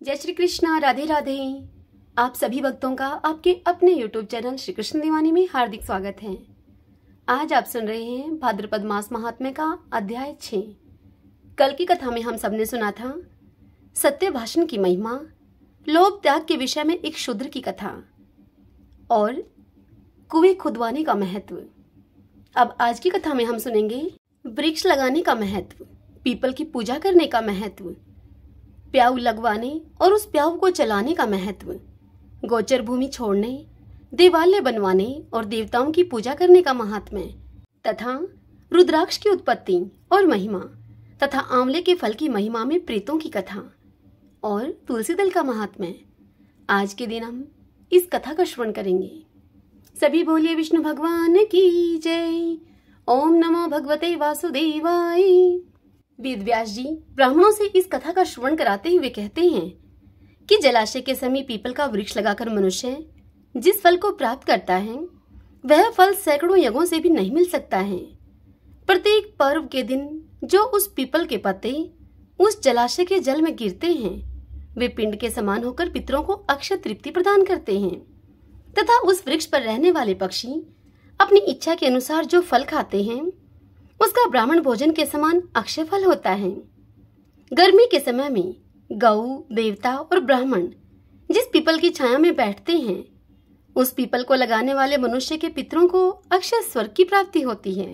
जय श्री कृष्णा, राधे राधे। आप सभी भक्तों का आपके अपने YouTube चैनल श्री कृष्ण दीवानी में हार्दिक स्वागत है। आज आप सुन रहे हैं भाद्रपद मास महात्म्य का अध्याय 6। कल की कथा में हम सबने सुना था सत्य भाषण की महिमा, लोभ त्याग के विषय में एक शूद्र की कथा और कुएं खुदवाने का महत्व। अब आज की कथा में हम सुनेंगे वृक्ष लगाने का महत्व, पीपल की पूजा करने का महत्व, प्याऊ लगवाने और उस प्याऊ को चलाने का महत्व, गोचर भूमि छोड़ने, देवालय बनवाने और देवताओं की पूजा करने का महात्म्य तथा रुद्राक्ष की उत्पत्ति और महिमा तथा आंवले के फल की महिमा में प्रेतों की कथा और तुलसी दल का महात्म्य। आज के दिन हम इस कथा का श्रवण करेंगे। सभी बोलिए विष्णु भगवान की जय। ओम नमो भगवते वासुदेवाय। वेद व्यास जी ब्राह्मणों से इस कथा का श्रवण कराते हुए कहते हैं कि जलाशय के समीप पीपल का वृक्ष लगाकर मनुष्य जिस फल को प्राप्त करता है वह फल सैकड़ों यज्ञों से भी नहीं मिल सकता है। प्रत्येक पर्व के दिन जो उस पीपल के पत्ते उस जलाशय के जल में गिरते हैं वे पिंड के समान होकर पितरों को अक्षय तृप्ति प्रदान करते हैं तथा उस वृक्ष पर रहने वाले पक्षी अपनी इच्छा के अनुसार जो फल खाते हैं उसका ब्राह्मण भोजन के समान अक्षय फल होता है। गर्मी के समय में गौ, देवता और ब्राह्मण जिस पीपल की छाया में बैठते हैं उस पीपल को लगाने वाले मनुष्य के पितरों को अक्षय स्वर्ग की प्राप्ति होती है।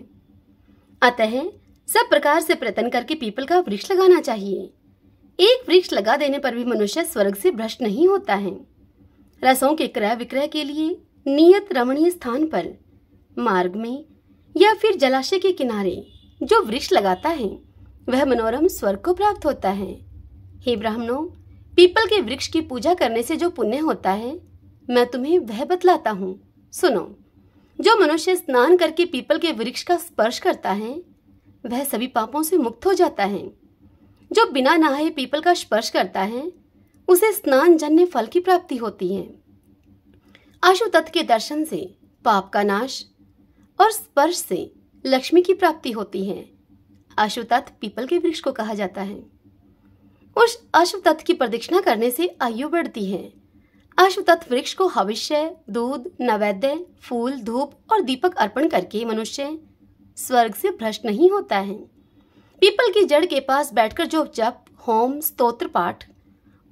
अतः सब प्रकार से प्रयत्न करके पीपल का वृक्ष लगाना चाहिए। एक वृक्ष लगा देने पर भी मनुष्य स्वर्ग से भ्रष्ट नहीं होता है। रसों के क्रय विक्रय के लिए नियत रमणीय स्थान पर, मार्ग में या फिर जलाशय के किनारे जो वृक्ष लगाता है वह मनोरम स्वर्ग को प्राप्त होता है। हे ब्राह्मणों, पीपल के वृक्ष की पूजा करने से जो पुण्य होता है मैं तुम्हें वह बतलाता हूँ, सुनो। जो मनुष्य स्नान करके पीपल के वृक्ष का स्पर्श करता है वह सभी पापों से मुक्त हो जाता है। जो बिना नहाए पीपल का स्पर्श करता है उसे स्नान जन्य फल की प्राप्ति होती है। आशु तत्व के दर्शन से पाप का नाश और स्पर्श से लक्ष्मी की प्राप्ति होती है। आशु तत्व पीपल के वृक्ष को कहा जाता है। उस आशु तत्व की प्रदक्षिणा करने से आयु बढ़ती है। आशु तत्व वृक्ष को हविष्य, दूध, नैवेद्य, फूल, धूप और दीपक अर्पण करके मनुष्य स्वर्ग से भ्रष्ट नहीं होता है। पीपल की जड़ के पास बैठकर जो जप, होम, स्तोत्र पाठ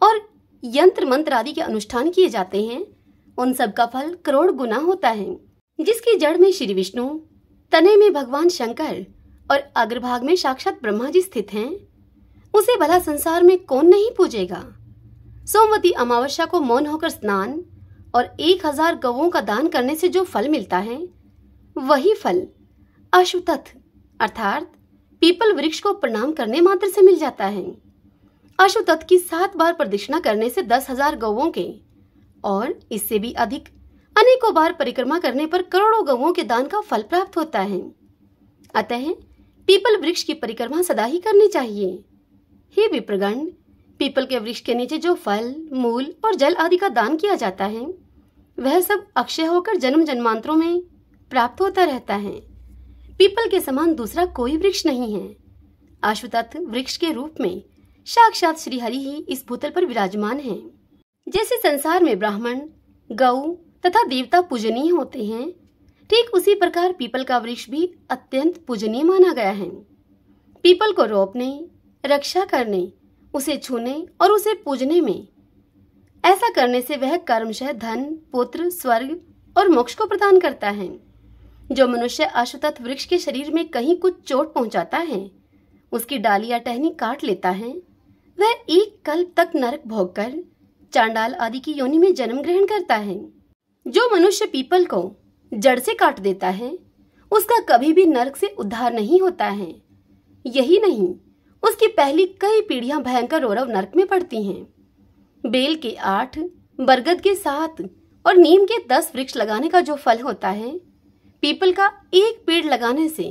और यंत्र मंत्र आदि के अनुष्ठान किए जाते हैं उन सब का फल करोड़ गुना होता है। जिसकी जड़ में श्री विष्णु, तने में भगवान शंकर और अग्रभाग में साक्षात ब्रह्मा जी स्थित हैं, उसे भला संसार में कौन नहीं पूजेगा। सोमवती अमावस्या को मौन होकर स्नान और 1000 गौओं का दान करने से जो फल मिलता है वही फल अशुतथ अर्थात पीपल वृक्ष को प्रणाम करने मात्र से मिल जाता है। अशुतथ की 7 बार प्रदक्षिणा करने से 10,000 गौओं के और इससे भी अधिक अनेकों बार परिक्रमा करने पर करोड़ों गौओं के दान का फल प्राप्त होता है। अतः पीपल वृक्ष की परिक्रमा सदा ही करनी चाहिए। हे विप्रगण, पीपल के वृक्ष के नीचे जो फल, मूल और जल आदि का दान किया जाता है वह सब अक्षय होकर जन्म जन्मांतरों में प्राप्त होता रहता है। पीपल के समान दूसरा कोई वृक्ष नहीं है। आशुतत्व वृक्ष के रूप में साक्षात श्री हरि ही इस भूतल पर विराजमान है। जैसे संसार में ब्राह्मण, गौ तथा देवता पूजनीय होते हैं, ठीक उसी प्रकार पीपल का वृक्ष भी अत्यंत पूजनीय माना गया है। पीपल को रोपने, रक्षा करने, उसे छूने और उसे पूजने में ऐसा करने से वह कर्मशः धन, पुत्र, स्वर्ग और मोक्ष को प्रदान करता है। जो मनुष्य अशुतत्व वृक्ष के शरीर में कहीं कुछ चोट पहुंचाता है, उसकी डाली या टहनी काट लेता है, वह एक कल्प तक नरक भोगकर चांडाल आदि की योनि में जन्म ग्रहण करता है। जो मनुष्य पीपल को जड़ से काट देता है उसका कभी भी नरक से उद्धार नहीं होता है। यही नहीं, उसकी पहली कई पीढ़ियां भयंकर रौरव नरक में पड़ती हैं। बेल के 8, बरगद के 7 और नीम के 10 वृक्ष लगाने का जो फल होता है, पीपल का एक पेड़ लगाने से,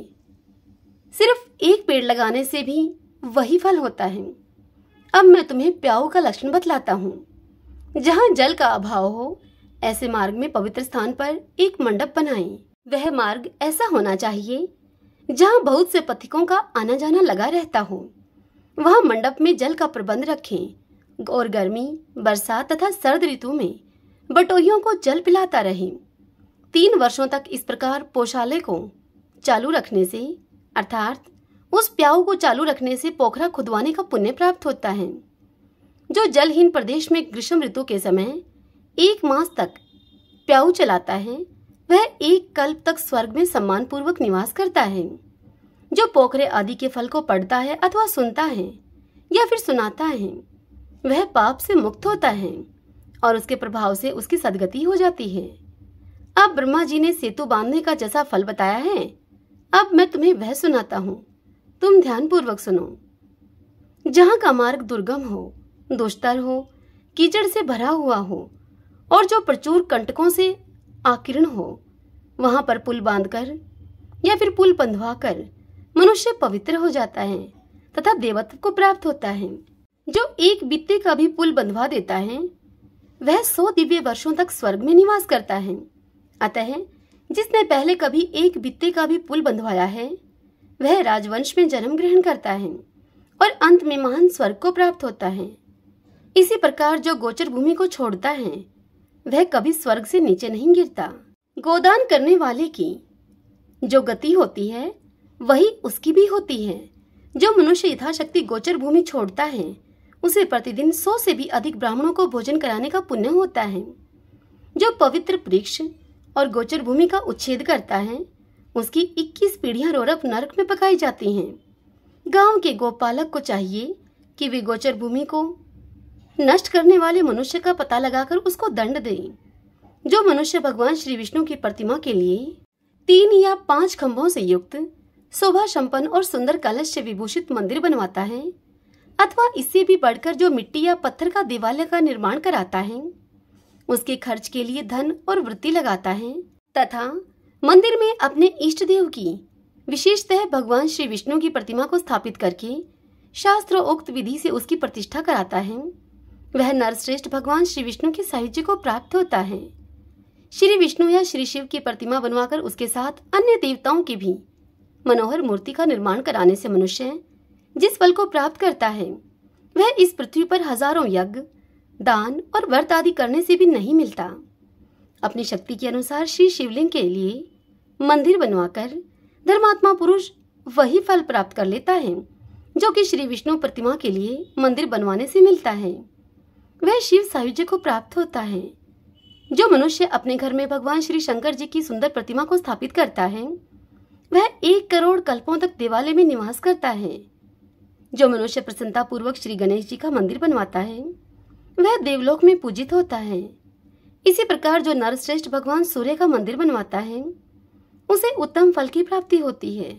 सिर्फ एक पेड़ लगाने से भी वही फल होता है। अब मैं तुम्हें प्याऊ का लक्षण बतलाता हूँ। जहाँ जल का अभाव हो ऐसे मार्ग में पवित्र स्थान पर एक मंडप बनाएं। वह मार्ग ऐसा होना चाहिए जहाँ बहुत से पथिकों का आना जाना लगा रहता हो। वहाँ मंडप में जल का प्रबंध रखें, और गर्मी, बरसात तथा सर्द ऋतु में बटोहियों को जल पिलाता रहे। 3 वर्षों तक इस प्रकार पोषालय को चालू रखने से, अर्थात उस प्याऊ को चालू रखने से पोखरा खुदवाने का पुण्य प्राप्त होता है। जो जलहीन प्रदेश में ग्रीष्म ऋतु के समय 1 मास तक प्याऊ चलाता है, वह 1 कल्प तक स्वर्ग में सम्मान पूर्वक निवास करता है। जो पोखरे आदि के फल को पढ़ता है अथवा सुनता है या फिर सुनाता है, वह पाप से मुक्त होता है और उसके प्रभाव से उसकी सद्गति हो जाती है। अब ब्रह्मा जी ने सेतु बांधने का जैसा फल बताया है, अब मैं तुम्हें वह सुनाता हूँ, तुम ध्यान पूर्वक सुनो। जहाँ का मार्ग दुर्गम हो, दुष्तर हो, कीचड़ से भरा हुआ हो और जो प्रचुर कंटकों से आकीर्ण हो, वहां पर पुल बांधकर या फिर पुल बंधवाकर मनुष्य पवित्र हो जाता है तथा देवत्व को प्राप्त होता है। जो 1 बित्ते का भी पुल बंधवा देता है, वह 100 दिव्य वर्षों तक स्वर्ग में निवास करता है। अतः जिसने पहले कभी 1 बित्ते का भी पुल बंधवाया है, वह राजवंश में जन्म ग्रहण करता है और अंत में महान स्वर्ग को प्राप्त होता है। इसी प्रकार जो गोचर भूमि को छोड़ता है, वह कभी स्वर्ग से नीचे नहीं गिरता। गोदान करने वाले की जो गति होती है, वही उसकी भी होती है। जो मनुष्य यथाशक्ति गोचर भूमि छोड़ता है, उसे प्रतिदिन 100 से भी अधिक ब्राह्मणों को भोजन कराने का पुण्य होता है। जो पवित्र वृक्ष और गोचर भूमि का उच्छेद करता है, उसकी 21 पीढ़ियां रोरक नरक में पकाई जाती हैं। गांव के गोपालक को चाहिए कि वे गोचर भूमि को नष्ट करने वाले मनुष्य का पता लगाकर उसको दंड दे। जो मनुष्य भगवान श्री विष्णु की प्रतिमा के लिए 3 या 5 खंभों से युक्त शोभा संपन्न और सुंदर कलश से विभूषित मंदिर बनवाता है, अथवा इससे भी बढ़कर जो मिट्टी या पत्थर का देवालय का निर्माण कराता है, उसके खर्च के लिए धन और वृत्ति लगाता है तथा मंदिर में अपने इष्ट देव की, विशेषतः भगवान श्री विष्णु की प्रतिमा को स्थापित करके शास्त्रोक्त विधि से उसकी प्रतिष्ठा कराता है, वह नरश्रेष्ठ भगवान श्री विष्णु के सायुज्य को प्राप्त होता है। श्री विष्णु या श्री शिव की प्रतिमा बनवाकर उसके साथ अन्य देवताओं की भी मनोहर मूर्ति का निर्माण कराने से मनुष्य जिस फल को प्राप्त करता है, वह इस पृथ्वी पर हजारों यज्ञ, दान और व्रत आदि करने से भी नहीं मिलता। अपनी शक्ति के अनुसार श्री शिवलिंग के लिए मंदिर बनवाकर धर्मात्मा पुरुष वही फल प्राप्त कर लेता है जो कि श्री विष्णु प्रतिमा के लिए मंदिर बनवाने से मिलता है। वह शिव सायुज्य को प्राप्त होता है। जो मनुष्य अपने घर में भगवान श्री शंकर जी की सुंदर प्रतिमा को स्थापित करता है, वह 1 करोड़ कल्पों तक देवालय में निवास करता है। जो मनुष्य प्रसन्नता पूर्वक श्री गणेश जी का मंदिर बनवाता है, वह देवलोक में पूजित होता है। इसी प्रकार जो नरश्रेष्ठ भगवान सूर्य का मंदिर बनवाता है, उसे उत्तम फल की प्राप्ति होती है।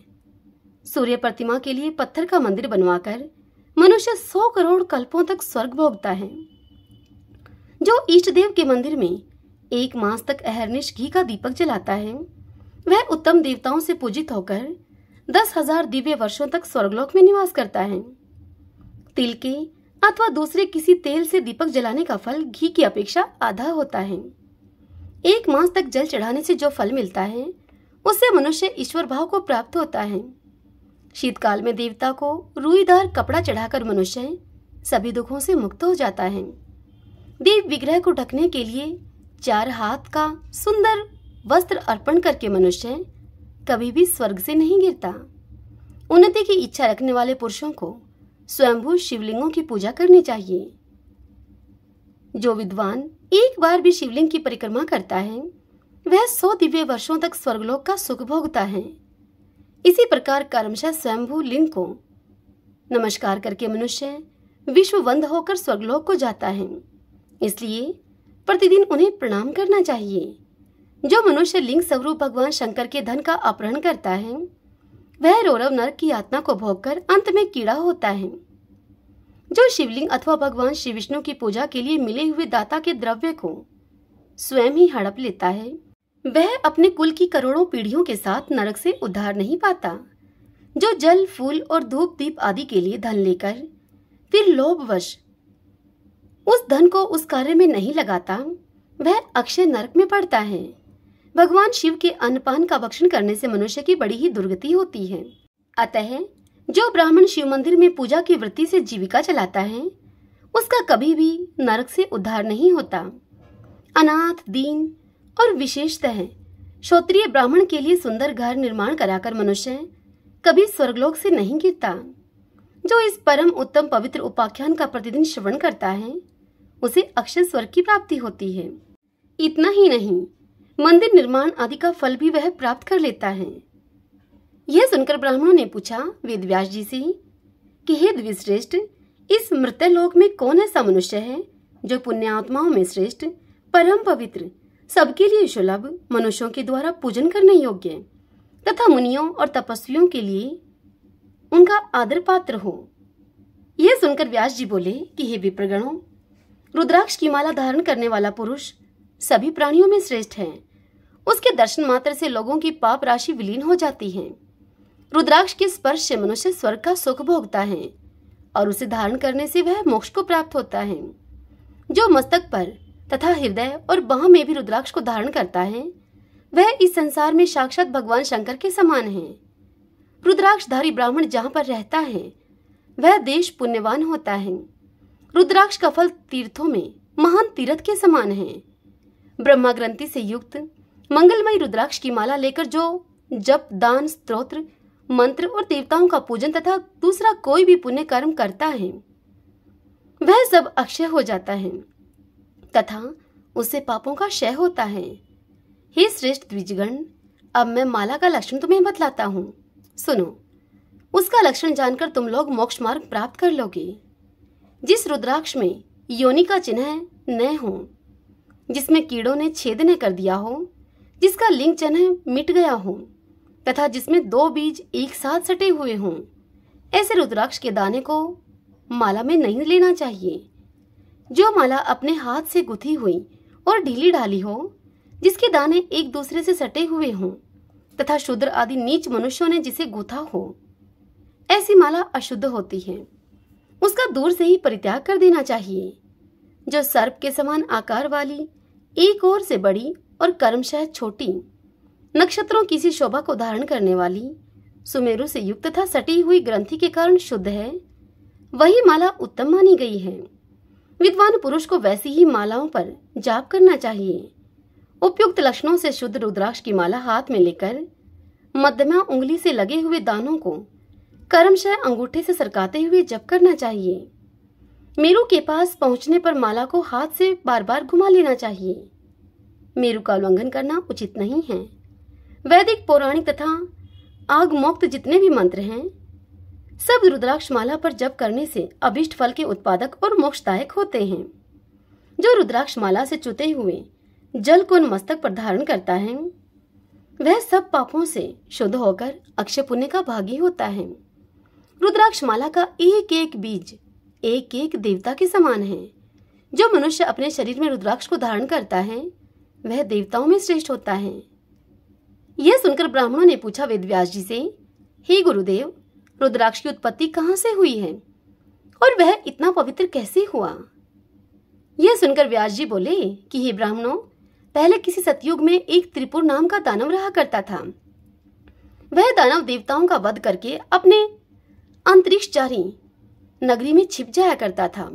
सूर्य प्रतिमा के लिए पत्थर का मंदिर बनवाकर मनुष्य 100 करोड़ कल्पों तक स्वर्ग भोगता है। जो इष्ट देव के मंदिर में 1 मास तक अहर्निश घी का दीपक जलाता है, वह उत्तम देवताओं से पूजित होकर 10,000 दिव्य वर्षों तक स्वर्गलोक में निवास करता है। तिल के अथवा दूसरे किसी तेल से दीपक जलाने का फल घी की अपेक्षा आधा होता है। 1 मास तक जल चढ़ाने से जो फल मिलता है, उससे मनुष्य ईश्वर भाव को प्राप्त होता है। शीतकाल में देवता को रुईदार कपड़ा चढ़ाकर मनुष्य सभी दुखों से मुक्त हो जाता है। देव विग्रह को ढकने के लिए 4 हाथ का सुंदर वस्त्र अर्पण करके मनुष्य कभी भी स्वर्ग से नहीं गिरता। उन्नति की इच्छा रखने वाले पुरुषों को स्वयंभू शिवलिंगों की पूजा करनी चाहिए। जो विद्वान एक बार भी शिवलिंग की परिक्रमा करता है, वह 100 दिव्य वर्षों तक स्वर्गलोक का सुख भोगता है। इसी प्रकार कर्मशः स्वयंभू लिंग को नमस्कार करके मनुष्य विश्ववंद होकर स्वर्गलोक को जाता है। इसलिए प्रतिदिन उन्हें प्रणाम करना चाहिए। जो मनुष्य लिंग स्वरूप भगवान शंकर के धन का अपहरण करता है, वह रौरव नरक की यातना को भोगकर अंत में कीड़ा होता है। जो शिवलिंग अथवा भगवान श्री विष्णु की पूजा के लिए मिले हुए दाता के द्रव्य को स्वयं ही हड़प लेता है, वह अपने कुल की करोड़ों पीढ़ियों के साथ नरक से उद्धार नहीं पाता। जो जल, फूल और धूप दीप आदि के लिए धन लेकर फिर लोभवश उस धन को उस कार्य में नहीं लगाता, वह अक्षय नरक में पड़ता है। भगवान शिव के अन्नपान का भक्षण करने से मनुष्य की बड़ी ही दुर्गति होती है। अतः जो ब्राह्मण शिव मंदिर में पूजा की वृत्ति से जीविका चलाता है, उसका कभी भी नरक से उद्धार नहीं होता। अनाथ, दीन और विशेषतः क्षत्रिय ब्राह्मण के लिए सुंदर घर निर्माण कराकर मनुष्य कभी स्वर्गलोक से नहीं गिरता। जो इस परम उत्तम पवित्र उपाख्यान का प्रतिदिन श्रवण करता है उसे अक्षय स्वर्ग की प्राप्ति होती है। इतना ही नहीं, मंदिर निर्माण आदि का फल भी वह प्राप्त कर लेता है। यह सुनकर ब्राह्मणों ने पूछा वेदव्यास जी से कि हे द्विश्रेष्ठ, इस मृत्यलोक में कौन ऐसा मनुष्य है जो पुण्य आत्माओं में श्रेष्ठ, परम पवित्र, सबके लिए सुलभ, मनुष्यों के द्वारा पूजन करने योग्य तथा मुनियों और तपस्वियों के लिए उनका आदर पात्र हो। यह सुनकर व्यास जी बोले कि हे विप्रगणों, रुद्राक्ष की माला धारण करने वाला पुरुष सभी प्राणियों में श्रेष्ठ है। उसके दर्शन मात्र से लोगों की पाप राशि विलीन हो जाती है। रुद्राक्ष के स्पर्श से मनुष्य स्वर्ग का सुख भोगता है और उसे धारण करने से वह मोक्ष को प्राप्त होता है। जो मस्तक पर तथा हृदय और बाह में भी रुद्राक्ष को धारण करता है वह इस संसार में साक्षात भगवान शंकर के समान है। रुद्राक्षधारी ब्राह्मण जहाँ पर रहता है वह देश पुण्यवान होता है। रुद्राक्ष का फल तीर्थों में महान तीर्थ के समान है। ब्रह्मा ग्रंथि से युक्त मंगलमयी रुद्राक्ष की माला लेकर जो जप, दान, स्तोत्र, मंत्र और देवताओं का पूजन तथा दूसरा कोई भी पुण्य कर्म करता है वह सब अक्षय हो जाता है तथा उससे पापों का क्षय होता है। हे श्रेष्ठ द्विजगण, अब मैं माला का लक्षण तुम्हें बतलाता हूँ, सुनो। उसका लक्षण जानकर तुम लोग मोक्ष मार्ग प्राप्त कर लोगे। जिस रुद्राक्ष में योनि का चिन्ह न हो, जिसमें कीड़ों ने छेद न कर दिया हो, जिसका लिंग चिन्ह मिट गया हो तथा जिसमें 2 बीज एक साथ सटे हुए हों, ऐसे रुद्राक्ष के दाने को माला में नहीं लेना चाहिए। जो माला अपने हाथ से गुथी हुई और ढीली ढाली हो, जिसके दाने एक दूसरे से सटे हुए हों तथा शूद्र आदि नीच मनुष्यों ने जिसे गूथा हो, ऐसी माला अशुद्ध होती है। उसका दूर से ही परित्याग कर देना चाहिए। जो सर्प के समान आकार वाली, एक ओर से बड़ी और कर्मशः छोटी, नक्षत्रों की सी शोभा को धारण करने वाली, सुमेरु से युक्त तथा सटी हुई ग्रंथि के कारण शुद्ध है, वही माला उत्तम मानी गई है। विद्वान पुरुष को वैसी ही मालाओं पर जाप करना चाहिए। उपयुक्त लक्षणों से शुद्ध रुद्राक्ष की माला हाथ में लेकर मध्यमा उंगली से लगे हुए दानों को कर्मशः अंगूठे से सरकाते हुए जप करना चाहिए। मेरु के पास पहुंचने पर माला को हाथ से बार बार घुमा लेना चाहिए। मेरु का उल्लंघन करना उचित नहीं है। वैदिक, पौराणिक तथा आगमोक्त जितने भी मंत्र हैं सब रुद्राक्ष माला पर जप करने से अभिष्ट फल के उत्पादक और मोक्षदायक होते हैं। जो रुद्राक्ष माला से चुते हुए जल को मस्तक पर धारण करता है वह सब पापों से शुद्ध होकर अक्षय पुण्य का भागी होता है। रुद्राक्ष माला का एक एक बीज एक एक देवता के समान है। जो मनुष्य अपने शरीर में रुद्राक्ष को धारण करता है वह देवताओं में श्रेष्ठ होता है। यह सुनकर ब्राह्मणों ने पूछा वेदव्यास जी से, हे गुरुदेव, रुद्राक्ष की उत्पत्ति कहाँ से हुई है और वह इतना पवित्र कैसे हुआ? यह सुनकर व्यास जी बोले कि हे ब्राह्मणों, पहले किसी सतयुग में एक त्रिपुर नाम का दानव रहा करता था। वह दानव देवताओं का वध करके अपने अंतरिक्षचारी नगरी में छिप जाया करता था।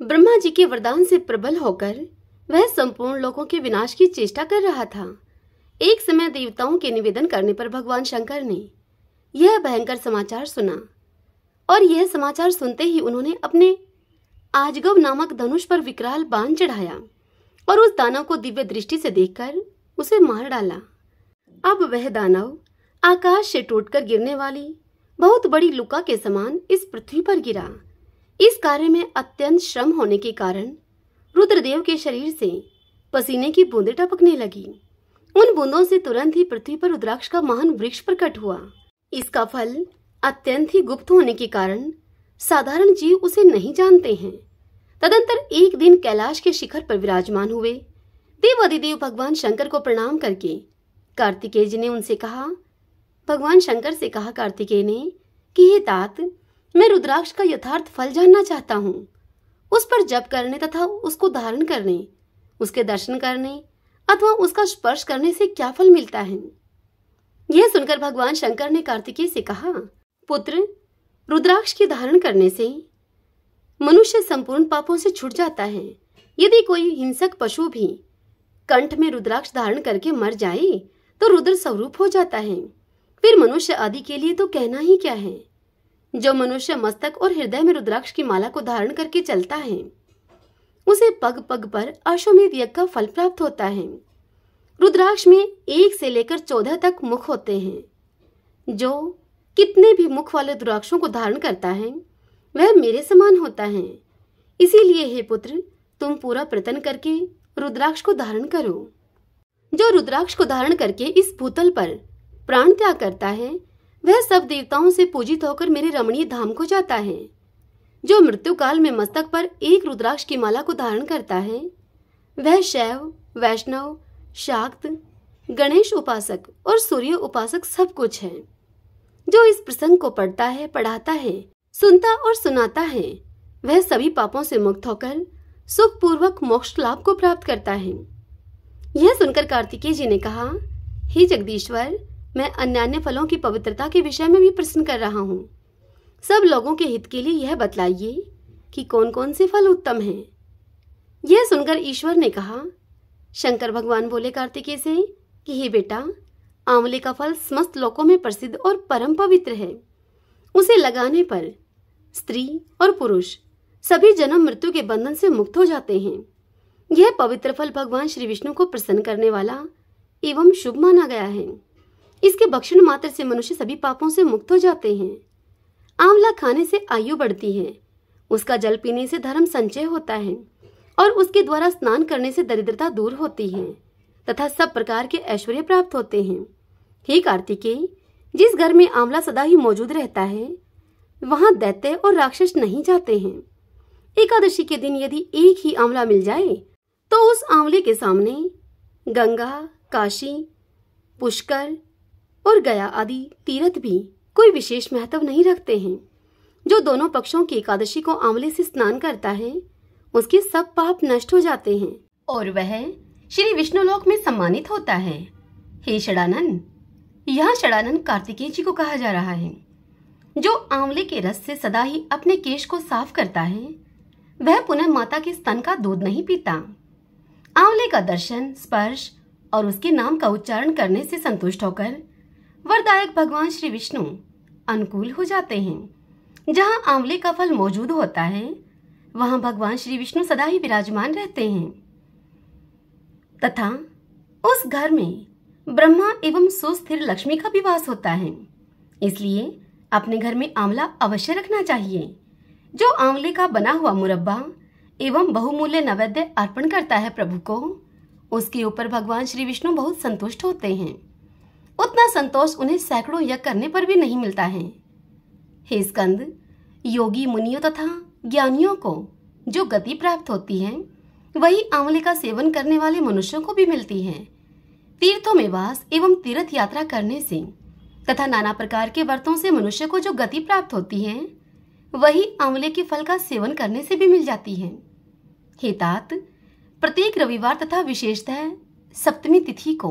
ब्रह्मा जी के वरदान से प्रबल होकर वह संपूर्ण लोगों के विनाश की चेष्टा कर रहा था। एक समय देवताओं के निवेदन करने पर भगवान शंकर ने यह भयंकर समाचार सुना और यह समाचार सुनते ही उन्होंने अपने आजगव नामक धनुष पर विकराल बाण चढ़ाया और उस दानव को दिव्य दृष्टि से देखकर उसे मार डाला। अब वह दानव आकाश से टूटकर गिरने वाली बहुत बड़ी लुका के समान इस पृथ्वी पर गिरा। इस कार्य में अत्यंत श्रम होने के कारण रुद्रदेव के शरीर से पसीने की बूंदें टपकने लगी। उन बूंदों से तुरंत ही पृथ्वी पर रुद्राक्ष का महान वृक्ष प्रकट हुआ। इसका फल अत्यंत ही गुप्त होने के कारण साधारण जीव उसे नहीं जानते हैं। तदंतर एक दिन कैलाश के शिखर पर विराजमान हुए देवादिदेव भगवान शंकर को प्रणाम करके कार्तिकेय जी ने उनसे कहा, भगवान शंकर से कहा कार्तिकेय ने कि हे तात, मैं रुद्राक्ष का यथार्थ फल जानना चाहता हूँ। उस पर जप करने तथा उसको धारण करने, उसके दर्शन करने अथवा उसका स्पर्श करने से क्या फल मिलता है? यह सुनकर भगवान शंकर ने कार्तिकेय से कहा, पुत्र, रुद्राक्ष के धारण करने से मनुष्य संपूर्ण पापों से छूट जाता है। यदि कोई हिंसक पशु भी कंठ में रुद्राक्ष धारण करके मर जाए तो रुद्र स्वरूप हो जाता है। फिर मनुष्य आदि के लिए तो कहना ही क्या है। जो मनुष्य मस्तक और हृदय में रुद्राक्ष की माला को धारण करके चलता है उसे पग पग पर अश्वमेध यज्ञ का फल प्राप्त होता है। रुद्राक्ष में 1 से लेकर 14 तक मुख होते हैं। जो कितने भी मुख वाले रुद्राक्षों को धारण करता है वह मेरे समान होता है। इसीलिए हे पुत्र, तुम पूरा प्रयत्न करके रुद्राक्ष को धारण करो। जो रुद्राक्ष को धारण करके इस भूतल पर प्राण त्याग करता है वह सब देवताओं से पूजित होकर मेरे रमणीय धाम को जाता है। जो मृत्यु काल में मस्तक पर 1 रुद्राक्ष की माला को धारण करता है वह शैव, वैष्णव, शाक्त, गणेश उपासक और सूर्य उपासक सब कुछ है। जो इस प्रसंग को पढ़ता है, पढ़ाता है, सुनता और सुनाता है वह सभी पापों से मुक्त होकर सुख पूर्वक मोक्ष लाभ को प्राप्त करता है। यह सुनकर कार्तिकेय जी ने कहा, हे जगदीश्वर, मैं अन्यान्य फलों की पवित्रता के विषय में भी प्रश्न कर रहा हूँ। सब लोगों के हित के लिए यह बतलाइए कि कौन कौन से फल उत्तम हैं। यह सुनकर ईश्वर ने कहा, शंकर भगवान बोले कार्तिकेय से कि हे बेटा, आंवले का फल समस्त लोकों में प्रसिद्ध और परम पवित्र है। उसे लगाने पर स्त्री और पुरुष सभी जन्म मृत्यु के बंधन से मुक्त हो जाते हैं। यह पवित्र फल भगवान श्री विष्णु को प्रसन्न करने वाला एवं शुभ माना गया है। इसके भक्षण मात्र से मनुष्य सभी पापों से मुक्त हो जाते हैं। आंवला खाने से आयु बढ़ती है, उसका जल पीने से धर्म संचय होता है और उसके द्वारा स्नान करने से दरिद्रता दूर होती है तथा सब प्रकार के ऐश्वर्य प्राप्त होते हैं। हे कार्तिकेय, जिस घर में आंवला सदा ही मौजूद रहता है वहां दैत्य और राक्षस नहीं जाते हैं। एकादशी के दिन यदि एक ही आंवला मिल जाए तो उस आंवले के सामने गंगा, काशी, पुष्कर और गया आदि तीर्थ भी कोई विशेष महत्व नहीं रखते हैं। जो दोनों पक्षों की एकादशी को आंवले से स्नान करता है उसके सब पाप नष्ट हो जाते हैं और वह श्री विष्णुलोक में सम्मानित होता है। हे षडानन, यहाँ षडानन कार्तिकेय जी को कहा जा रहा है। जो आंवले के रस से सदा ही अपने केश को साफ करता है वह पुनः माता के स्तन का दूध नहीं पीता। आंवले का दर्शन, स्पर्श और उसके नाम का उच्चारण करने से संतुष्ट होकर वरदायक भगवान श्री विष्णु अनुकूल हो जाते हैं। जहाँ आंवले का फल मौजूद होता है वहां भगवान श्री विष्णु सदा ही विराजमान रहते हैं तथा उस घर में ब्रह्मा एवं सुस्थिर लक्ष्मी का भी वास होता है। इसलिए अपने घर में आंवला अवश्य रखना चाहिए। जो आंवले का बना हुआ मुरब्बा एवं बहुमूल्य नैवेद्य अर्पण करता है प्रभु को, उसके ऊपर भगवान श्री विष्णु बहुत संतुष्ट होते हैं। उतना संतोष उन्हें सैकड़ों यज्ञ करने पर भी नहीं मिलता है। हे स्कंद, योगी मुनियों तथा ज्ञानियों को जो गति प्राप्त होती है वही आंवले का सेवन करने वाले मनुष्यों को भी मिलती है। तीर्थों में वास एवं तीर्थ यात्रा करने से तथा नाना प्रकार के व्रतों से मनुष्य को जो गति प्राप्त होती है वही आंवले के फल का सेवन करने से भी मिल जाती है। हे तात, प्रत्येक रविवार तथा विशेषतः सप्तमी तिथि को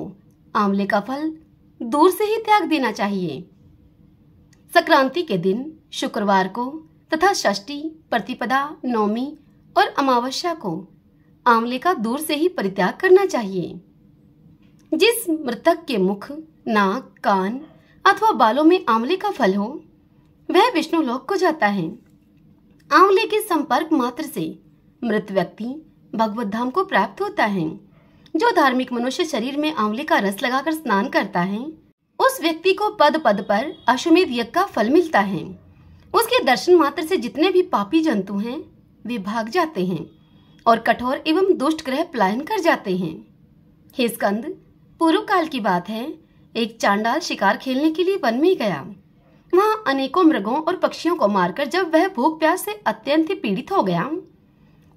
आंवले का फल दूर से ही त्याग देना चाहिए। संक्रांति के दिन, शुक्रवार को तथा षष्ठी, प्रतिपदा, नौमी और अमावस्या को आंवले का दूर से ही परित्याग करना चाहिए। जिस मृतक के मुख, नाक, कान अथवा बालों में आंवले का फल हो वह विष्णु लोक को जाता है। आंवले के संपर्क मात्र से मृत व्यक्ति भगवत धाम को प्राप्त होता है। जो धार्मिक मनुष्य शरीर में आंवले का रस लगाकर स्नान करता है उस व्यक्ति को पद पद पर अश्वमेध यज्ञ का फल मिलता है। उसके दर्शन मात्र से जितने भी पापी जंतु हैं वे भाग जाते हैं और कठोर एवं दुष्ट ग्रह पलायन कर जाते हैं। हे स्कंद, पूर्व काल की बात है, एक चांडाल शिकार खेलने के लिए वन में गया। वहां अनेकों मृगों और पक्षियों को मारकर जब वह भूख प्यास से अत्यंत ही पीड़ित हो गया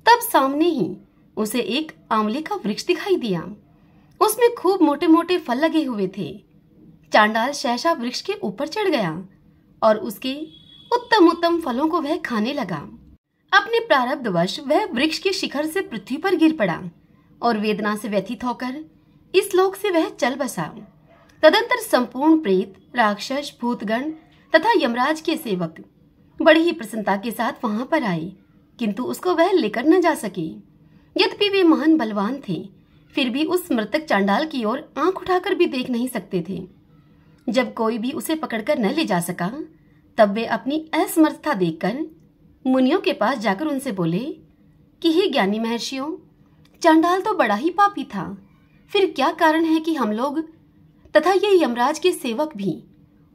तब सामने ही उसे एक आंवले का वृक्ष दिखाई दिया। उसमें खूब मोटे मोटे फल लगे हुए थे। चांडाल सहसा वृक्ष के ऊपर चढ़ गया और उसके उत्तम उत्तम फलों को वह खाने लगा। अपने प्रारब्धवश वह वृक्ष के शिखर से पृथ्वी पर गिर पड़ा और वेदना से व्यथित होकर इस लोक से वह चल बसा। तदंतर संपूर्ण प्रेत, राक्षस, भूतगण तथा यमराज के सेवक बड़ी ही प्रसन्नता के साथ वहां पर आए किंतु उसको वह लेकर न जा सके। यद्यपि वे महान बलवान थे, फिर भी उस मृतक चांडाल की ओर आंख उठाकर भी देख नहीं सकते थे। जब कोई भी उसे पकड़कर न ले जा सका, तब वे अपनी असमर्थता देखकर मुनियों के पास जाकर उनसे बोले कि हे ज्ञानी महर्षियों, चांडाल तो बड़ा ही पापी था। फिर क्या कारण है कि हम लोग तथा ये यमराज के सेवक भी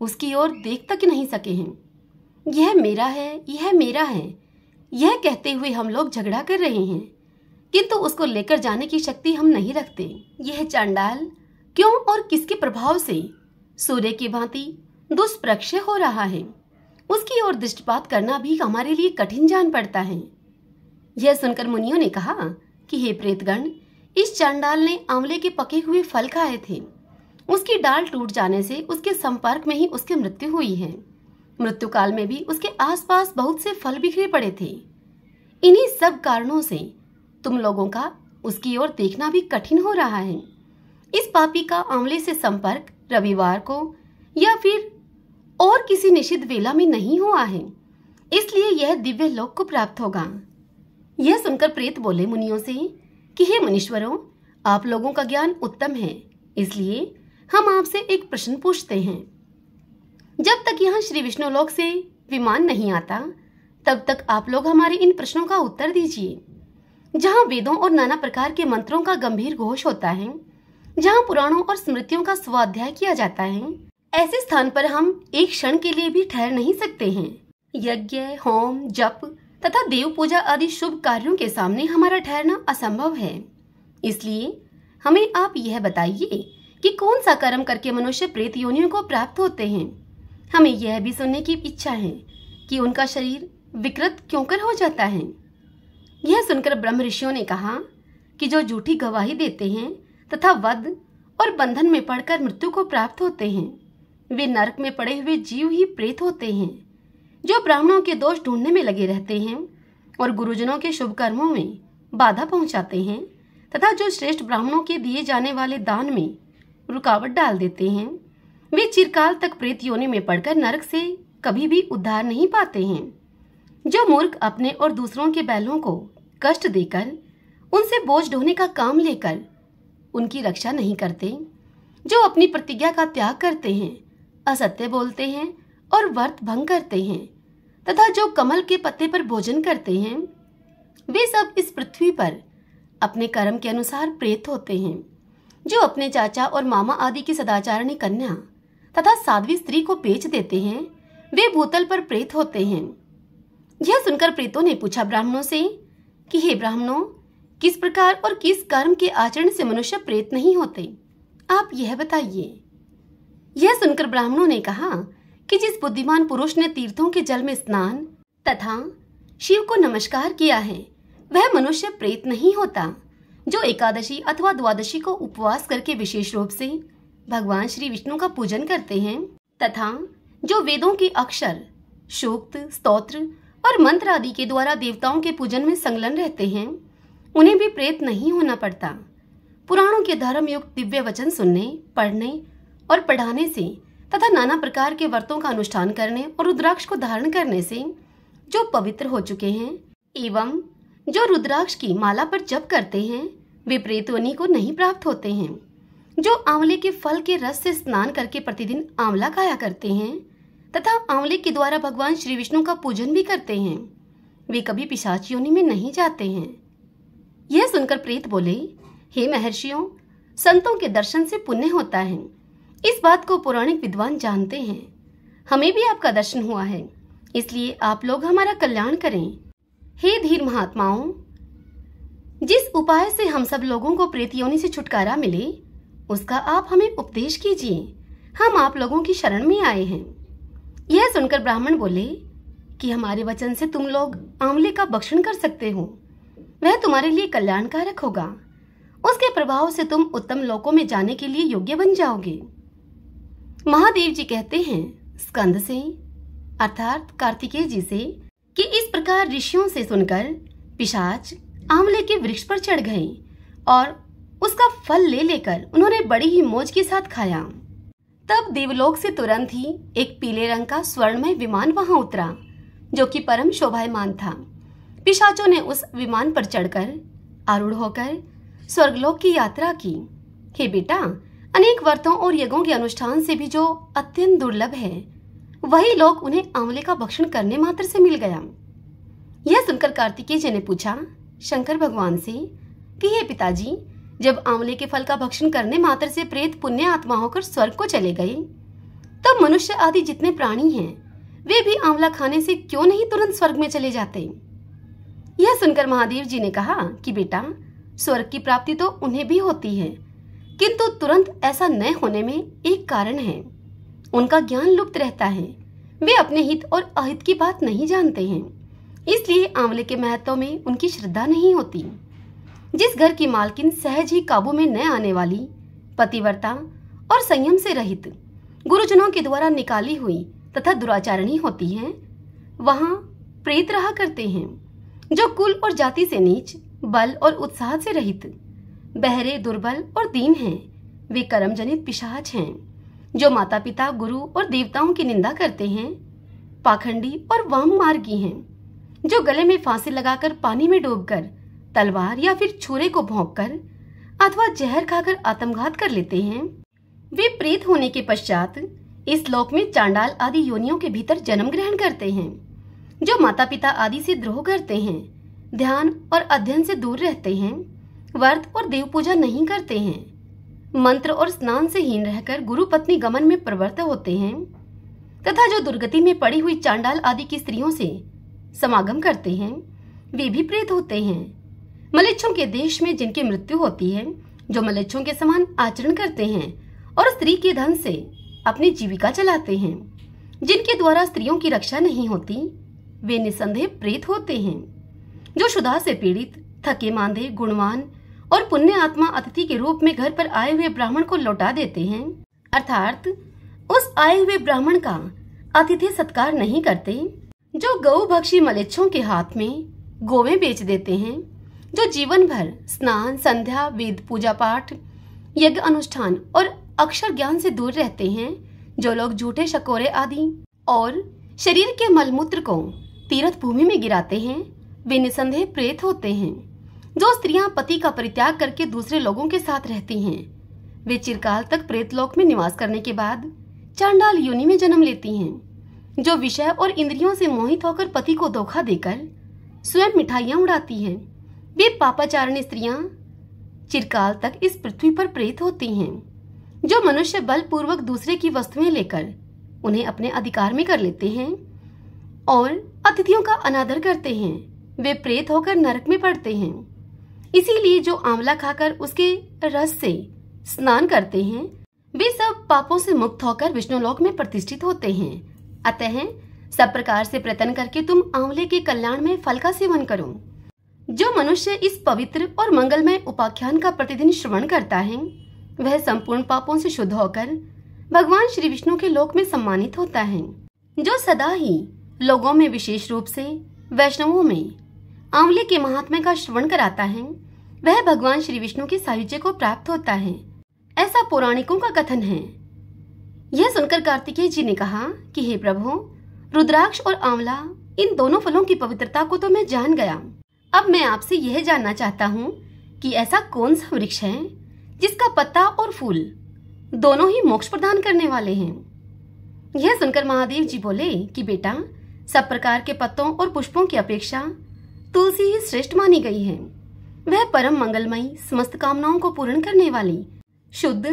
उसकी ओर देख तक नहीं सके हैं? यह मेरा है, यह मेरा है, यह कहते हुए हम लोग झगड़ा कर रहे हैं, किंतु उसको लेकर जाने की शक्ति हम नहीं रखते। यह चांडाल क्यों और किसके प्रभाव से सूर्य की भांति दुष्प्रक्ष हो रहा है, उसकी ओर दृष्टिपात करना भी हमारे लिए कठिन जान पड़ता है। यह सुनकर मुनियों ने कहा कि हे प्रेतगण, इस चांडाल ने आंवले के पके हुए फल खाए थे। उसकी डाल टूट जाने से उसके संपर्क में ही उसकी मृत्यु हुई है। मृत्यु काल में भी उसके आसपास बहुत से फल बिखरे पड़े थे। इन्हीं सब कारणों से तुम लोगों का उसकी ओर देखना भी कठिन हो रहा है। इस पापी का आंवले से संपर्क रविवार को या फिर और किसी निश्चित वेला में नहीं हुआ है, इसलिए यह दिव्य लोक को प्राप्त होगा। यह सुनकर प्रेत बोले मुनियों से कि हे मुनीश्वरों, आप लोगों का ज्ञान उत्तम है, इसलिए हम आपसे एक प्रश्न पूछते हैं। जब तक यहाँ श्री विष्णु लोक से विमान नहीं आता, तब तक आप लोग हमारे इन प्रश्नों का उत्तर दीजिए। जहाँ वेदों और नाना प्रकार के मंत्रों का गंभीर घोष होता है, जहाँ पुराणों और स्मृतियों का स्वाध्याय किया जाता है, ऐसे स्थान पर हम एक क्षण के लिए भी ठहर नहीं सकते हैं। यज्ञ, होम, जप तथा देव पूजा आदि शुभ कार्यों के सामने हमारा ठहरना असंभव है। इसलिए हमें आप यह बताइए कि कौन सा कर्म करके मनुष्य प्रेत योनियों को प्राप्त होते हैं। हमें यह भी सुनने की इच्छा है कि उनका शरीर विकृत क्यों कर हो जाता है। यह सुनकर ब्रह्म ऋषियों ने कहा कि जो झूठी गवाही देते हैं तथा वध और बंधन में पड़कर मृत्यु को प्राप्त होते हैं, वे नरक में पड़े हुए जीव ही प्रेत होते हैं। जो ब्राह्मणों के दोष ढूंढने में लगे रहते हैं और गुरुजनों के शुभ कर्मों में बाधा पहुंचाते हैं तथा जो श्रेष्ठ ब्राह्मणों के दिए जाने वाले दान में रुकावट डाल देते हैं, वे चिरकाल तक प्रेत योनि में पड़कर नरक से कभी भी उद्धार नहीं पाते हैं। जो मूर्ख अपने और दूसरों के बैलों को कष्ट देकर उनसे बोझ ढोने का काम लेकर उनकी रक्षा नहीं करते, जो अपनी प्रतिज्ञा का त्याग करते हैं, असत्य बोलते हैं और व्रत भंग करते हैं तथा जो कमल के पत्ते पर भोजन करते हैं, वे सब इस पृथ्वी पर अपने कर्म के अनुसार प्रेत होते हैं। जो अपने चाचा और मामा आदि की सदाचारणी कन्या तथा साध्वी स्त्री को बेच देते हैं, वे भूतल पर प्रेत होते हैं। यह सुनकर प्रेतों ने पूछा ब्राह्मणों से कि हे ब्राह्मणों, किस प्रकार और किस कर्म के आचरण से मनुष्य प्रेत नहीं होते, आप यह बताइए। यह सुनकर ब्राह्मणों ने कहा कि जिस बुद्धिमान पुरुष ने तीर्थों के जल में स्नान तथा शिव को नमस्कार किया है, वह मनुष्य प्रेत नहीं होता। जो एकादशी अथवा द्वादशी को उपवास करके विशेष रूप से भगवान श्री विष्णु का पूजन करते हैं तथा जो वेदों के अक्षर, सूक्त, स्तोत्र और मंत्र आदि के द्वारा देवताओं के पूजन में संलग्न रहते हैं, उन्हें भी प्रेत नहीं होना पड़ता। पुराणों के धर्म युक्त दिव्य वचन सुनने, पढ़ने और पढ़ाने से तथा नाना प्रकार के व्रतों का अनुष्ठान करने और रुद्राक्ष को धारण करने से जो पवित्र हो चुके हैं एवं जो रुद्राक्ष की माला पर जप करते हैं, वे प्रेत योनि को नहीं प्राप्त होते हैं। जो आंवले के फल के रस से स्नान करके प्रतिदिन आंवला खाया करते हैं तथा आंवले के द्वारा भगवान श्री विष्णु का पूजन भी करते हैं, वे कभी पिशाच योनि में नहीं जाते हैं। यह सुनकर प्रेत बोले, हे महर्षियों, संतों के दर्शन से पुण्य होता है। इस बात को पौराणिक विद्वान जानते हैं। हमें भी आपका दर्शन हुआ है, इसलिए आप लोग हमारा कल्याण करें। हे धीर महात्माओं, जिस उपाय से हम सब लोगों को प्रेत योनि से छुटकारा मिले, उसका आप हमें उपदेश कीजिए। हम आप लोगों की शरण में आए हैं। यह सुनकर ब्राह्मण बोले कि हमारे वचन से तुम लोग आंवले का भक्षण कर सकते हो, वह तुम्हारे लिए कल्याणकारक होगा। उसके प्रभाव से तुम उत्तम लोकों में जाने के लिए योग्य बन जाओगे। महादेव जी कहते हैं स्कंद से अर्थात कार्तिकेय जी से कि इस प्रकार ऋषियों से सुनकर पिशाच आंवले के वृक्ष पर चढ़ गए और उसका फल ले लेकर उन्होंने बड़ी ही मौज के साथ खाया। तब देवलोक से तुरंत ही एक पीले रंग का स्वर्णमय विमान वहां उतरा, जो कि परम शोभायमान था। पिशाचों ने उस विमान पर चढ़कर आरूढ़ होकर स्वर्गलोक की यात्रा की। हे बेटा, अनेक व्रतों और यज्ञों के अनुष्ठान से भी जो अत्यंत दुर्लभ है, वही लोक उन्हें आंवले का भक्षण करने मात्र से मिल गया। यह सुनकर कार्तिकेय जी ने पूछा शंकर भगवान से कि हे पिताजी, जब आंवले के फल का भक्षण करने मात्र से प्रेत पुण्य आत्मा होकर स्वर्ग को चले गए, तब मनुष्य आदि जितने प्राणी हैं, वे भी आंवला खाने से क्यों नहीं तुरंत स्वर्ग में चले जाते? यह सुनकर महादेव जी ने कहा कि बेटा, स्वर्ग की प्राप्ति तो उन्हें भी होती है, किंतु तुरंत ऐसा न होने में एक कारण है। उनका ज्ञान लुप्त रहता है। वे अपने हित और अहित की बात नहीं जानते हैं, इसलिए आंवले के महत्व में उनकी श्रद्धा नहीं होती। जिस घर की मालकिन सहज ही काबू में न आने वाली, पतिव्रता और संयम से रहित, गुरुजनों के द्वारा निकाली हुई तथा दुराचारणी होती है, वहां प्रेत रहा करते हैं। जो कुल और जाति से नीच, बल और उत्साह से रहित, बहरे, दुर्बल और दीन हैं, वे कर्म जनित पिशाच हैं। जो माता पिता, गुरु और देवताओं की निंदा करते हैं, पाखंडी और वाम मार्गी हैं। जो गले में फांसी लगाकर पानी में डूबकर, तलवार या फिर छुरे को भोंककर अथवा जहर खाकर आत्मघात कर लेते हैं, वे प्रेत होने के पश्चात इस लोक में चांडाल आदि योनियों के भीतर जन्म ग्रहण करते हैं। जो माता पिता आदि से द्रोह करते हैं, ध्यान और अध्ययन से दूर रहते हैं, व्रत और देव पूजा नहीं करते हैं, मंत्र और स्नान से हीन रहकर गुरु पत्नी गमन में प्रवृत्त होते हैं, तथा जो दुर्गति में पड़ी हुई चांडाल आदि की स्त्रियों से समागम करते हैं, वे भी प्रेत होते हैं। मलेच्छों के देश में जिनकी मृत्यु होती है, जो मलेच्छों के समान आचरण करते हैं और स्त्री के धन से अपनी जीविका चलाते हैं, जिनके द्वारा स्त्रियों की रक्षा नहीं होती, वे निसंदेह प्रेत होते हैं। जो क्षुधा से पीड़ित, थके मांदे, गुणवान और पुण्य आत्मा अतिथि के रूप में घर पर आए हुए ब्राह्मण को लौटा देते हैं, अर्थात उस आए हुए ब्राह्मण का अतिथि सत्कार नहीं करते, जो गौ भक्षी मलेच्छों के हाथ में गोवें बेच देते हैं, जो जीवन भर स्नान, संध्या, वेद पूजा पाठ, यज्ञ अनुष्ठान और अक्षर ज्ञान से दूर रहते हैं, जो लोग झूठे शकोरे आदि और शरीर के मलमूत्र को तीर्थ भूमि में गिराते हैं, वे निसंदेह प्रेत होते हैं। जो स्त्रियां पति का परित्याग करके दूसरे लोगों के साथ रहती हैं, वे चिरकाल तक प्रेत लोक में निवास करने के बाद चांडाल योनि में जन्म लेती हैं। जो विषय और इंद्रियों से मोहित होकर पति को धोखा देकर स्वयं मिठाइयां उड़ाती हैं, वे पापाचारिणी स्त्रियां चिरकाल तक इस पृथ्वी पर प्रेत होती हैं। जो मनुष्य बलपूर्वक दूसरे की वस्तुएं लेकर उन्हें अपने अधिकार में कर लेते हैं और अतिथियों का अनादर करते हैं, वे प्रेत होकर नरक में पड़ते हैं। इसीलिए जो आंवला खाकर उसके रस से स्नान करते हैं, वे सब पापों से मुक्त होकर विष्णुलोक में प्रतिष्ठित होते हैं। अतः सब प्रकार से प्रयत्न करके तुम आंवले के कल्याण में फल का सेवन करो। जो मनुष्य इस पवित्र और मंगलमय उपाख्यान का प्रतिदिन श्रवण करता है, वह संपूर्ण पापों से शुद्ध होकर भगवान श्री विष्णु के लोक में सम्मानित होता है। जो सदा ही लोगों में, विशेष रूप से वैष्णवों में, आंवले के महात्म्य का श्रवण कराता है, वह भगवान श्री विष्णु के सायुज्य को प्राप्त होता है, ऐसा पौराणिकों का कथन है। यह सुनकर कार्तिकेय जी ने कहा कि हे प्रभु, रुद्राक्ष और आंवला, इन दोनों फलों की पवित्रता को तो मैं जान गया। अब मैं आपसे यह जानना चाहता हूँ कि ऐसा कौन सा वृक्ष है जिसका पत्ता और फूल दोनों ही मोक्ष प्रदान करने वाले हैं। यह सुनकर महादेव जी बोले कि बेटा, सब प्रकार के पत्तों और पुष्पों की अपेक्षा तुलसी ही श्रेष्ठ मानी गई है। वह परम मंगलमयी, समस्त कामनाओं को पूर्ण करने वाली, शुद्ध,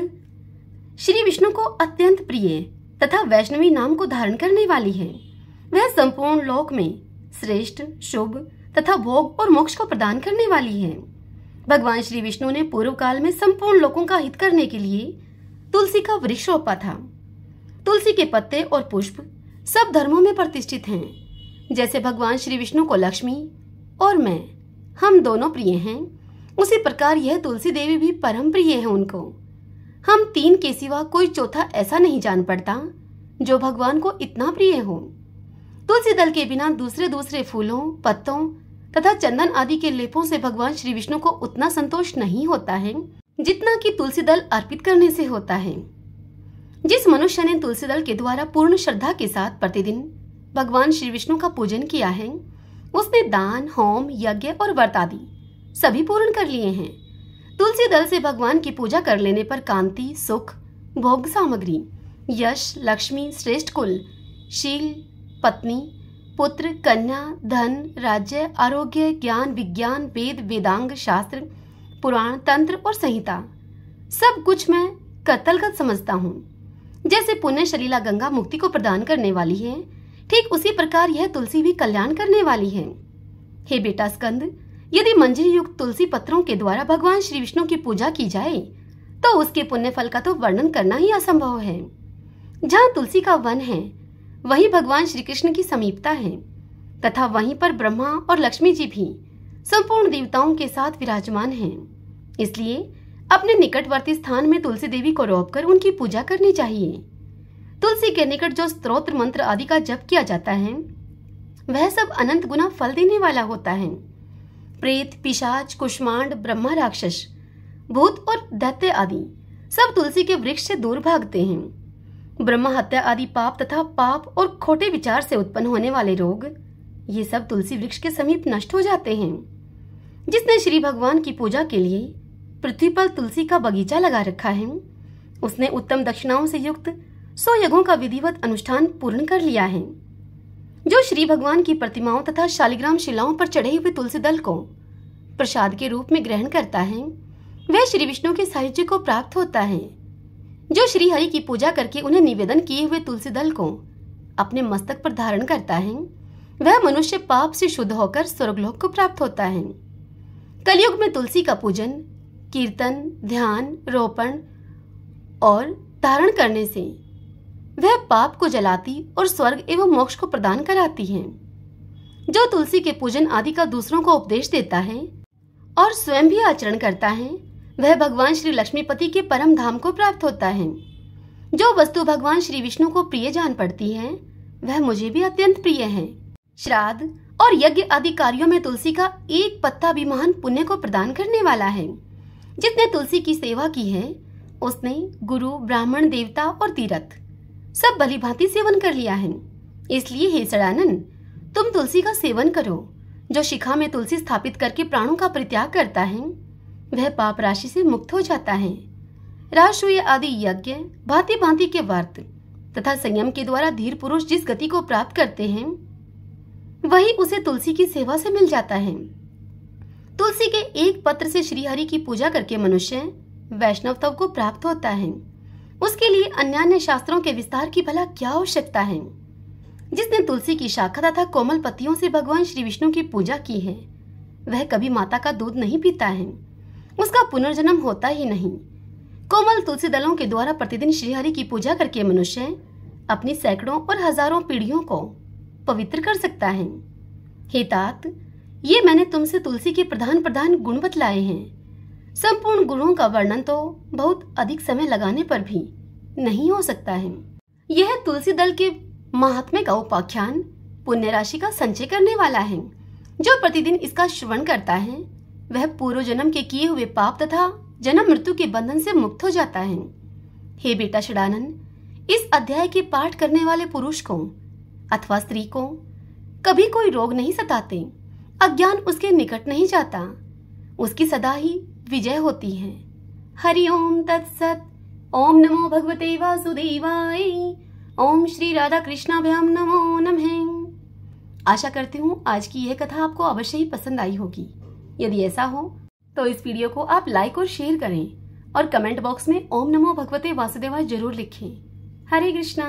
श्री विष्णु को अत्यंत प्रिय तथा वैष्णवी नाम को धारण करने वाली है। वह संपूर्ण लोक में श्रेष्ठ, शुभ तथा भोग और मोक्ष को प्रदान करने वाली है। भगवान श्री विष्णु ने पूर्व काल में संपूर्ण लोगों का हित करने के लिए तुलसी का वृक्ष रोपा था। तुलसी के पत्ते और पुष्प सब धर्मों में प्रतिष्ठित हैं। जैसे भगवान श्री विष्णु को लक्ष्मी और मैं, हम दोनों प्रिय हैं, उसी प्रकार यह तुलसी देवी भी परम प्रिय है उनको। हम तीन के सिवा कोई चौथा ऐसा नहीं जान पड़ता जो भगवान को इतना प्रिय हो। तुलसी दल के बिना दूसरे दूसरे फूलों, पत्तों तथा चंदन आदि के लेपों से भगवान श्री विष्णु को उतना संतोष नहीं होता है जितना कि तुलसी दल अर्पित करने से होता है। जिस मनुष्य ने तुलसी दल के द्वारा पूर्ण श्रद्धा के साथ प्रतिदिन भगवान श्री विष्णु का पूजन किया है, उसने दान, होम, यज्ञ और व्रत आदि सभी पूर्ण कर लिए हैं। तुलसी दल से भगवान की पूजा कर लेने पर कांति, सुख, भोग सामग्री, यश, लक्ष्मी, श्रेष्ठ कुल, शील, पत्नी, पुत्र, कन्या, धन, राज्य, आरोग्य, ज्ञान, विज्ञान, वेद, वेदांग, शास्त्र, पुराण, तंत्र और संहिता सब कुछ मैं कतलगत समझता हूँ। जैसे पुण्य शलीला गंगा मुक्ति को प्रदान करने वाली है, ठीक उसी प्रकार यह तुलसी भी कल्याण करने वाली है। हे बेटा स्कंद, यदि मंजरी युक्त तुलसी पत्रों के द्वारा भगवान श्री विष्णु की पूजा की जाए तो उसके पुण्य फल का तो वर्णन करना ही असंभव है। जहाँ तुलसी का वन है वहीं भगवान श्री कृष्ण की समीपता है तथा वहीं पर ब्रह्मा और लक्ष्मी जी भी संपूर्ण देवताओं के साथ विराजमान हैं। इसलिए अपने निकटवर्ती स्थान में तुलसी देवी को रोपकर उनकी पूजा करनी चाहिए। तुलसी के निकट जो स्तोत्र मंत्र आदि का जप किया जाता है वह सब अनंत गुना फल देने वाला होता है। प्रेत, पिशाच, कुष्मांड, ब्रह्मा, राक्षस, भूत और दैत्य आदि सब तुलसी के वृक्ष से दूर भागते हैं। ब्रह्मा हत्या आदि पाप तथा पाप और खोटे विचार से उत्पन्न होने वाले रोग ये सब तुलसी वृक्ष के समीप नष्ट हो जाते हैं। जिसने श्री भगवान की पूजा के लिए पृथ्वी पर तुलसी का बगीचा लगा रखा है उसने उत्तम दक्षिणाओं से युक्त 100 यज्ञों का विधिवत अनुष्ठान पूर्ण कर लिया है। जो श्री भगवान की प्रतिमाओं तथा शालिग्राम शिलाओं पर चढ़े हुए तुलसी दल को प्रसाद के रूप में ग्रहण करता है वह श्री विष्णु के साहित्य को प्राप्त होता है। जो श्री हरि की पूजा करके उन्हें निवेदन किए हुए तुलसी दल को अपने मस्तक पर धारण करता है वह मनुष्य पाप से शुद्ध होकर स्वर्गलोक को प्राप्त होता है। कलयुग में तुलसी का पूजन, कीर्तन, ध्यान, रोपण और धारण करने से वह पाप को जलाती और स्वर्ग एवं मोक्ष को प्रदान कराती है। जो तुलसी के पूजन आदि का दूसरों को उपदेश देता है और स्वयं भी आचरण करता है वह भगवान श्री लक्ष्मीपति के परम धाम को प्राप्त होता है। जो वस्तु भगवान श्री विष्णु को प्रिय जान पड़ती है वह मुझे भी अत्यंत प्रिय है। श्राद्ध और यज्ञ आदि कार्यों में तुलसी का एक पत्ता भी महान पुण्य को प्रदान करने वाला है। जिसने तुलसी की सेवा की है उसने गुरु, ब्राह्मण, देवता और तीर्थ सब भली भांति सेवन कर लिया है। इसलिए हे सड़ानन, तुम तुलसी का सेवन करो। जो शिखा में तुलसी स्थापित करके प्राणों का परित्याग करता है वह पाप राशि से मुक्त हो जाता है। राजसूय आदि यज्ञ, भांति भांति के व्रत तथा संयम के द्वारा धीर पुरुष जिस गति को प्राप्त करते हैं वही उसे तुलसी की सेवा से मिल जाता है। तुलसी के एक पत्र से श्री हरि की पूजा करके मनुष्य वैष्णवत्व को प्राप्त होता है। उसके लिए अन्यान्य शास्त्रों के विस्तार की भला क्या आवश्यकता है। जिसने तुलसी की शाखा तथा कोमल पत्तियों से भगवान श्री विष्णु की पूजा की है वह कभी माता का दूध नहीं पीता है, उसका पुनर्जन्म होता ही नहीं। कोमल तुलसी दलों के द्वारा प्रतिदिन श्रीहरि की पूजा करके मनुष्य अपनी सैकड़ों और हजारों पीढ़ियों को पवित्र कर सकता है। हे तात, ये मैंने तुमसे तुलसी के प्रधान प्रधान गुण बतलाए हैं। संपूर्ण गुणों का वर्णन तो बहुत अधिक समय लगाने पर भी नहीं हो सकता है। यह तुलसी दल के महात्म्य का उपाख्यान पुण्य राशि का संचय करने वाला है। जो प्रतिदिन इसका श्रवण करता है वह पूर्व जन्म के किए हुए पाप तथा जन्म मृत्यु के बंधन से मुक्त हो जाता है। हे बेटा षडानन, इस अध्याय के पाठ करने वाले पुरुष को अथवा स्त्री को कभी कोई रोग नहीं सताते, अज्ञान उसके निकट नहीं जाता, उसकी सदा ही विजय होती है। हरि ओम तत्सत। ओम नमो भगवते वासुदेवाय। ओम श्री राधा कृष्णाभ्याम नमो नमः। आशा करती हूँ आज की यह कथा आपको अवश्य ही पसंद आई होगी। यदि ऐसा हो तो इस वीडियो को आप लाइक और शेयर करें और कमेंट बॉक्स में ओम नमो भगवते वासुदेवाय जरूर लिखें। हरे कृष्णा।